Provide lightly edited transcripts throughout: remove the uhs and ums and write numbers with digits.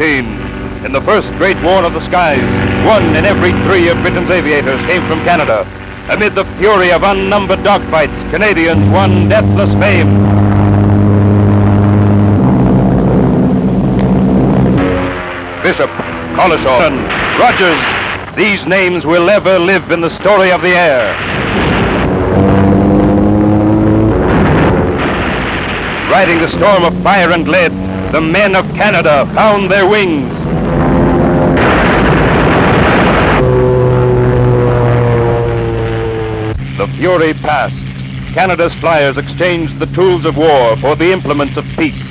1918, in the first great war of the skies, 1 in every 3 of Britain's aviators came from Canada. Amid the fury of unnumbered dogfights, Canadians won deathless fame. Bishop, Collishaw, and Rogers, these names will ever live in the story of the air. Riding the storm of fire and lead, the men of Canada found their wings. The fury passed. Canada's flyers exchanged the tools of war for the implements of peace.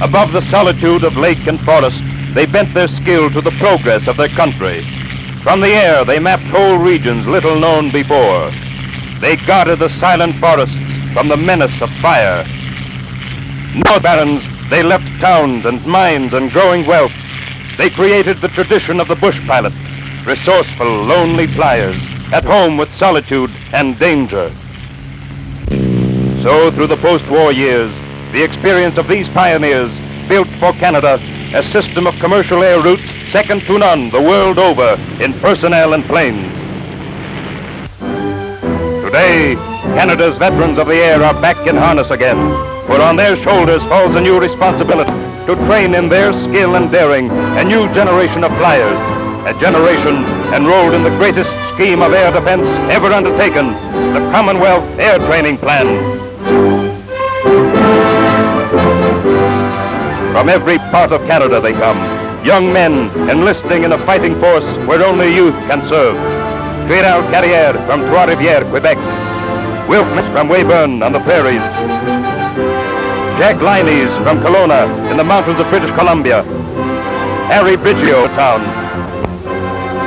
Above the solitude of lake and forest, they bent their skill to the progress of their country. From the air, they mapped whole regions little known before. They guarded the silent forests from the menace of fire. No barons, they left towns and mines and growing wealth. They created the tradition of the bush pilot, resourceful, lonely flyers, at home with solitude and danger. So through the post-war years, the experience of these pioneers built for Canada a system of commercial air routes second to none the world over in personnel and planes. Today, Canada's veterans of the air are back in harness again, for on their shoulders falls a new responsibility to train in their skill and daring a new generation of flyers, a generation enrolled in the greatest scheme of air defense ever undertaken, the Commonwealth Air Training Plan. From every part of Canada they come, young men enlisting in a fighting force where only youth can serve. Gérald Carrière from Trois-Rivières, Quebec. Wilf Miss from Weyburn on the prairies. Jack Liney's from Kelowna in the mountains of British Columbia. Harry Bridgio town.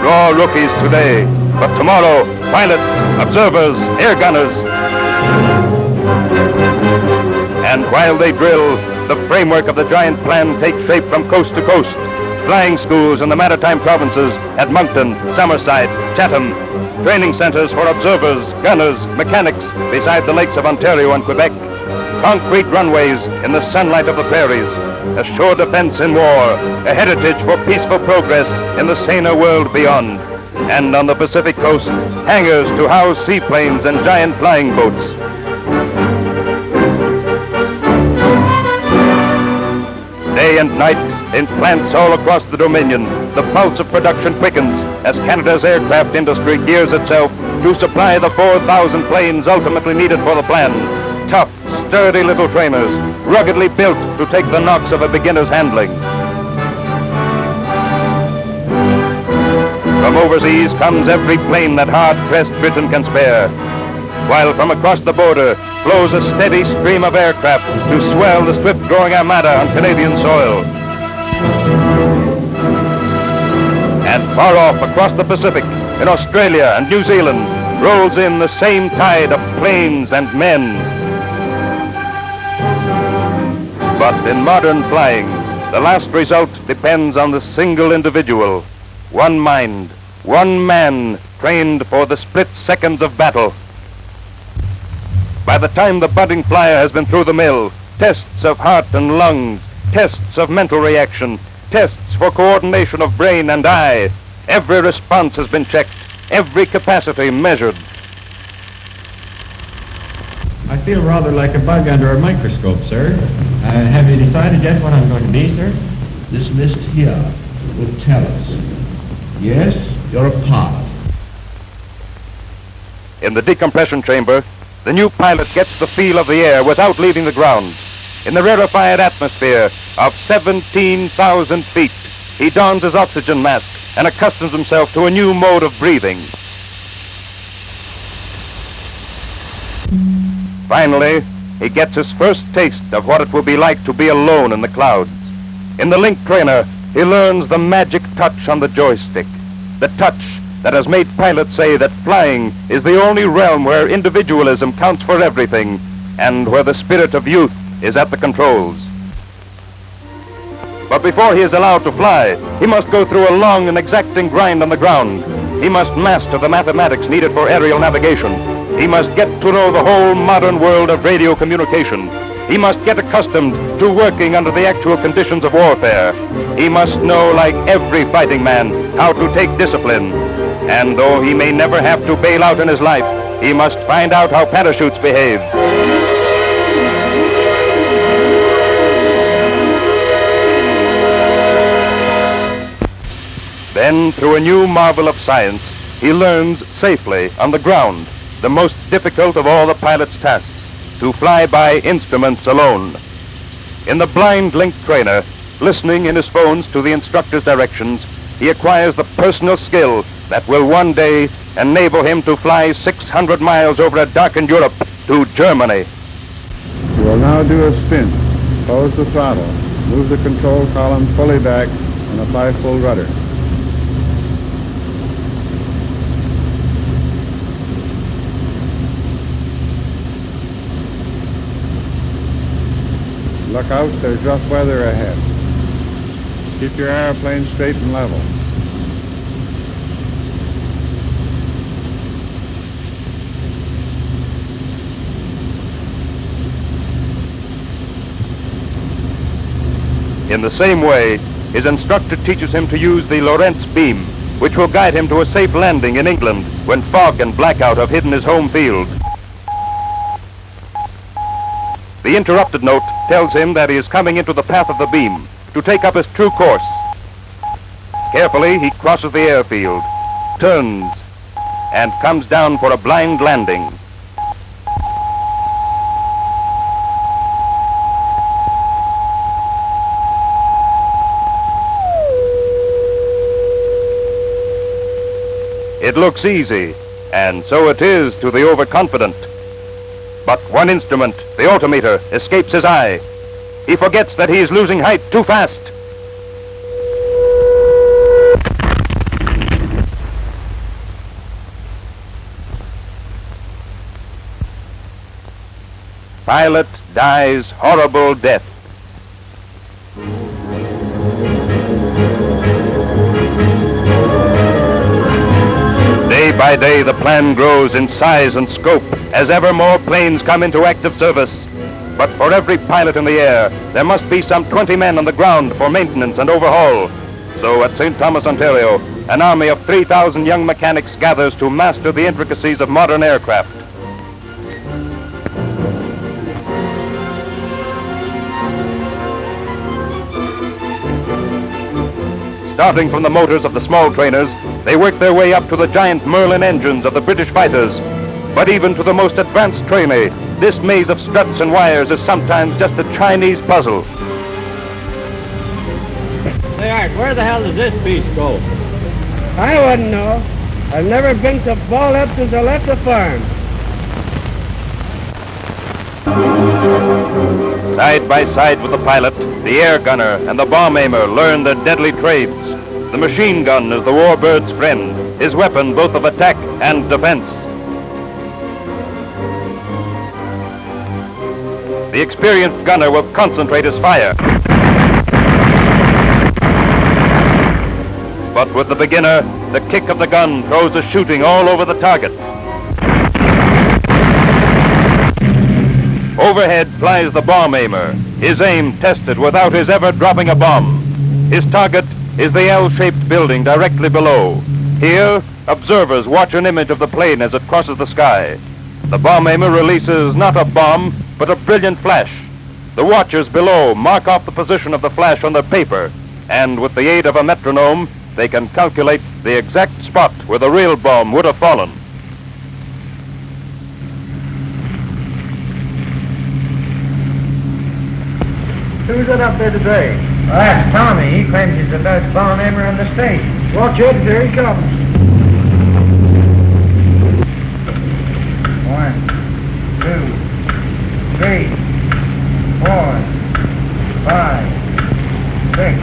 Raw rookies today, but tomorrow, pilots, observers, air gunners. And while they drill, the framework of the giant plan takes shape from coast to coast. Flying schools in the maritime provinces at Moncton, Summerside, Chatham. Training centers for observers, gunners, mechanics beside the lakes of Ontario and Quebec. Concrete runways in the sunlight of the prairies. A sure defense in war, a heritage for peaceful progress in the saner world beyond. And on the Pacific coast, hangars to house seaplanes and giant flying boats. Day and night, in plants all across the Dominion, the pulse of production quickens as Canada's aircraft industry gears itself to supply the 4,000 planes ultimately needed for the plan. Tough, sturdy little trainers, ruggedly built to take the knocks of a beginner's handling. From overseas comes every plane that hard-pressed Britain can spare, while from across the border flows a steady stream of aircraft to swell the swift-growing armada on Canadian soil. And far off across the Pacific, in Australia and New Zealand, rolls in the same tide of planes and men. But in modern flying, the last result depends on the single individual. One mind, one man trained for the split seconds of battle. By the time the budding flyer has been through the mill, tests of heart and lungs, tests of mental reaction, tests for coordination of brain and eye, every response has been checked, every capacity measured. I feel rather like a bug under a microscope, sir. Have you decided yet what I'm going to be, sir? This list here will tell us. Yes, you're a pilot. In the decompression chamber, the new pilot gets the feel of the air without leaving the ground. In the rarefied atmosphere of 17,000 feet, he dons his oxygen mask and accustoms himself to a new mode of breathing. Finally, he gets his first taste of what it will be like to be alone in the clouds. In the Link trainer, he learns the magic touch on the joystick, the touch that has made pilots say that flying is the only realm where individualism counts for everything and where the spirit of youth is at the controls. But before he is allowed to fly, he must go through a long and exacting grind on the ground. He must master the mathematics needed for aerial navigation. He must get to know the whole modern world of radio communication. He must get accustomed to working under the actual conditions of warfare. He must know, like every fighting man, how to take discipline. And though he may never have to bail out in his life, he must find out how parachutes behave. Then, through a new marvel of science, he learns safely on the ground, the most difficult of all the pilot's tasks, to fly by instruments alone. In the blind link trainer, listening in his phones to the instructor's directions, he acquires the personal skill that will one day enable him to fly 600 miles over a darkened Europe to Germany. You will now do a spin. Close the throttle. Move the control column fully back and apply full rudder. Look out, there's rough weather ahead. Keep your airplane straight and level. In the same way, his instructor teaches him to use the Lorentz beam, which will guide him to a safe landing in England when fog and blackout have hidden his home field. The interrupted note tells him that he is coming into the path of the beam to take up his true course. Carefully, he crosses the airfield, turns, and comes down for a blind landing. It looks easy, and so it is to the overconfident. But one instrument, the altimeter, escapes his eye. He forgets that he is losing height too fast. Pilot dies horrible death. Day by day, the plan grows in size and scope as ever more planes come into active service. But for every pilot in the air, there must be some 20 men on the ground for maintenance and overhaul. So at St. Thomas, Ontario, an army of 3,000 young mechanics gathers to master the intricacies of modern aircraft. Starting from the motors of the small trainers, they work their way up to the giant Merlin engines of the British fighters. But even to the most advanced trainee, this maze of struts and wires is sometimes just a Chinese puzzle. Hey, Art, where the hell does this beast go? I wouldn't know. I've never been to Ball since I left the farm. Side by side with the pilot, the air gunner and the bomb aimer learn their deadly trades. The machine gun is the warbird's friend, his weapon both of attack and defense. The experienced gunner will concentrate his fire. But with the beginner, the kick of the gun throws the shooting all over the target. Overhead flies the bomb aimer, his aim tested without his ever dropping a bomb. His target is the L-shaped building directly below. Here, observers watch an image of the plane as it crosses the sky. The bomb aimer releases not a bomb, but a brilliant flash. The watchers below mark off the position of the flash on their paper, and with the aid of a metronome, they can calculate the exact spot where the real bomb would have fallen. Who's it up there today? Well, that's Tommy. He claims he's the best bomb aimer in the state. Watch it, here he comes. 1, 2, 3, 4, 5, 6,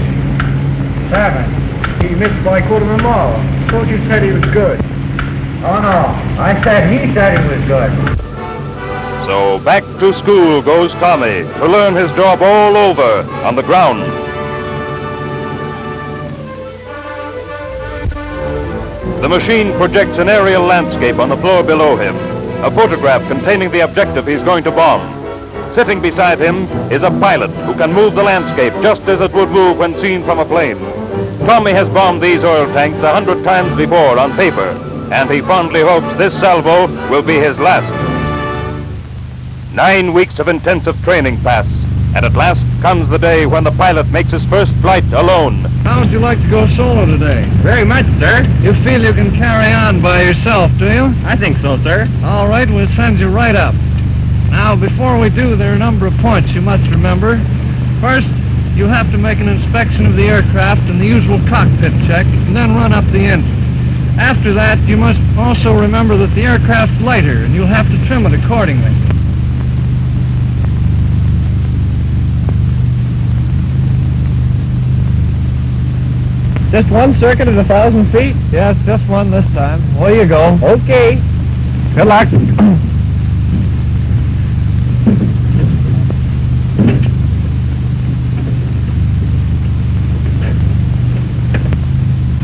7. He missed by a quarter of a mile. Thought you said he was good. Oh, no. I said he said he was good. So back to school goes Tommy to learn his job all over on the ground. The machine projects an aerial landscape on the floor below him, a photograph containing the objective he's going to bomb. Sitting beside him is a pilot who can move the landscape just as it would move when seen from a plane. Tommy has bombed these oil tanks 100 times before on paper, and he fondly hopes this salvo will be his last. 9 weeks of intensive training pass, and at last comes the day when the pilot makes his first flight alone. How would you like to go solo today? Very much, sir. You feel you can carry on by yourself, do you? I think so, sir. All right, we'll send you right up. Now, before we do, there are a number of points you must remember. First, you have to make an inspection of the aircraft and the usual cockpit check, and then run up the engine. After that, you must also remember that the aircraft's lighter, and you'll have to trim it accordingly. Just one circuit at 1,000 feet? Yes, just one this time. Away you go. Okay. Good luck.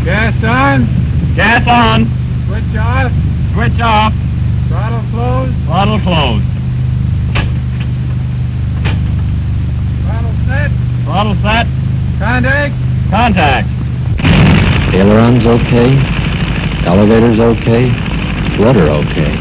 Gas on. Gas on. Switch off. Switch off. Throttle closed. Throttle closed. Throttle set. Throttle set. Contact. Contact. Ailerons okay, elevators okay, rudder okay.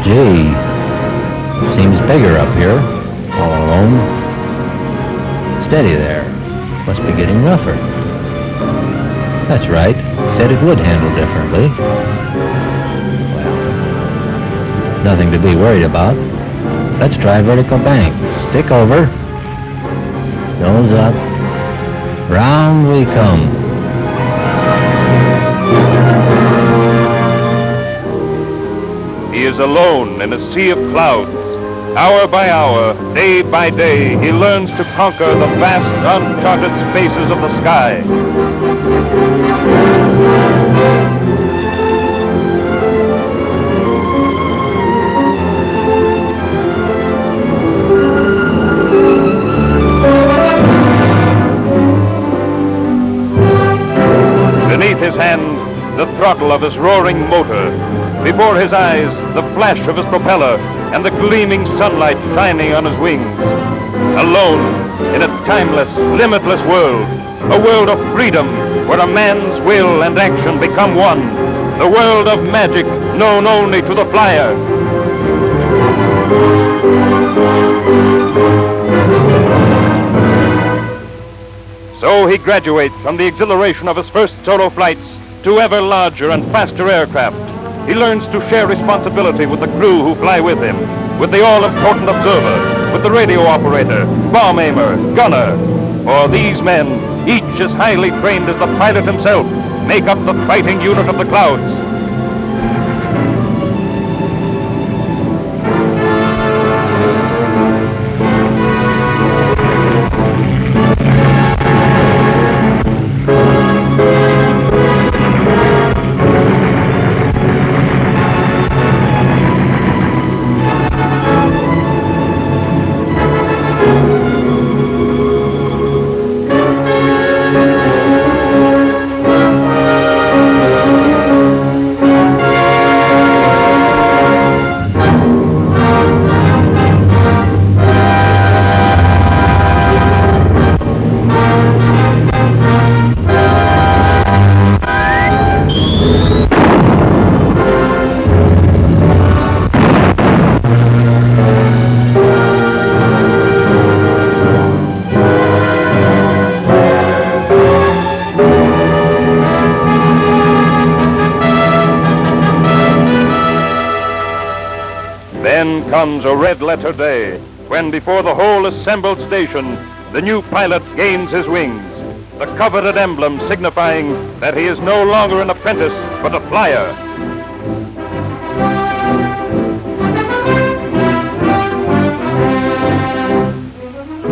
Gee, seems bigger up here, all alone. Steady there. Must be getting rougher. That's right. Said it would handle differently. Well, nothing to be worried about. Let's try vertical bank. Stick over. Nose up. Round we come. He is alone in a sea of clouds. Hour by hour, day by day, he learns to conquer the vast, uncharted spaces of the sky. Beneath his hand, the throttle of his roaring motor. Before his eyes, the flash of his propeller and the gleaming sunlight shining on his wings. Alone in a timeless, limitless world, a world of freedom where a man's will and action become one, the world of magic known only to the flyer. So he graduates from the exhilaration of his first solo flights to ever larger and faster aircraft. He learns to share responsibility with the crew who fly with him, with the all-important observer, with the radio operator, bomb aimer, gunner. For these men, each as highly trained as the pilot himself, make up the fighting unit of the clouds. Then comes a red-letter day, when before the whole assembled station, the new pilot gains his wings, the coveted emblem signifying that he is no longer an apprentice, but a flyer.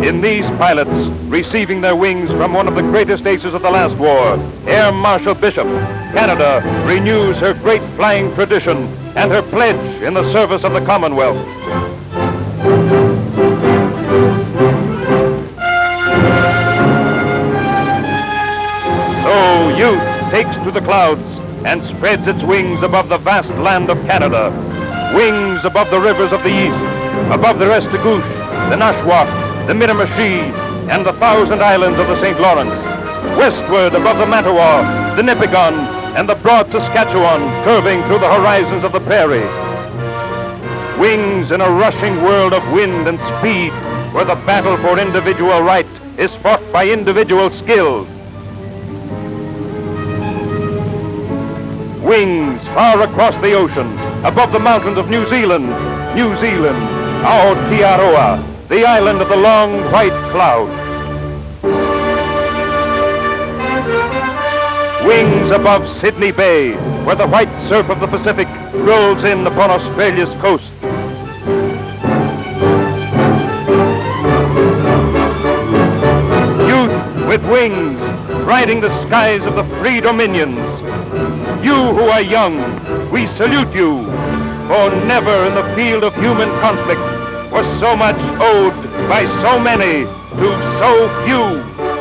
In these pilots, receiving their wings from one of the greatest aces of the last war, Air Marshal Bishop, Canada renews her great flying tradition and her pledge in the service of the Commonwealth. So youth takes to the clouds and spreads its wings above the vast land of Canada. Wings above the rivers of the east, above the Restigouche, the Nashwaak, the Miramichi, and the Thousand Islands of the St. Lawrence. Westward above the Mattawa, the Nipigon, and the broad Saskatchewan curving through the horizons of the prairie. Wings in a rushing world of wind and speed, where the battle for individual right is fought by individual skill. Wings far across the ocean, above the mountains of New Zealand, Aotearoa, the island of the long white cloud. Wings above Sydney Bay, where the white surf of the Pacific rolls in upon Australia's coast. Youth with wings, riding the skies of the free dominions. You who are young, we salute you, for never in the field of human conflict was so much owed by so many to so few.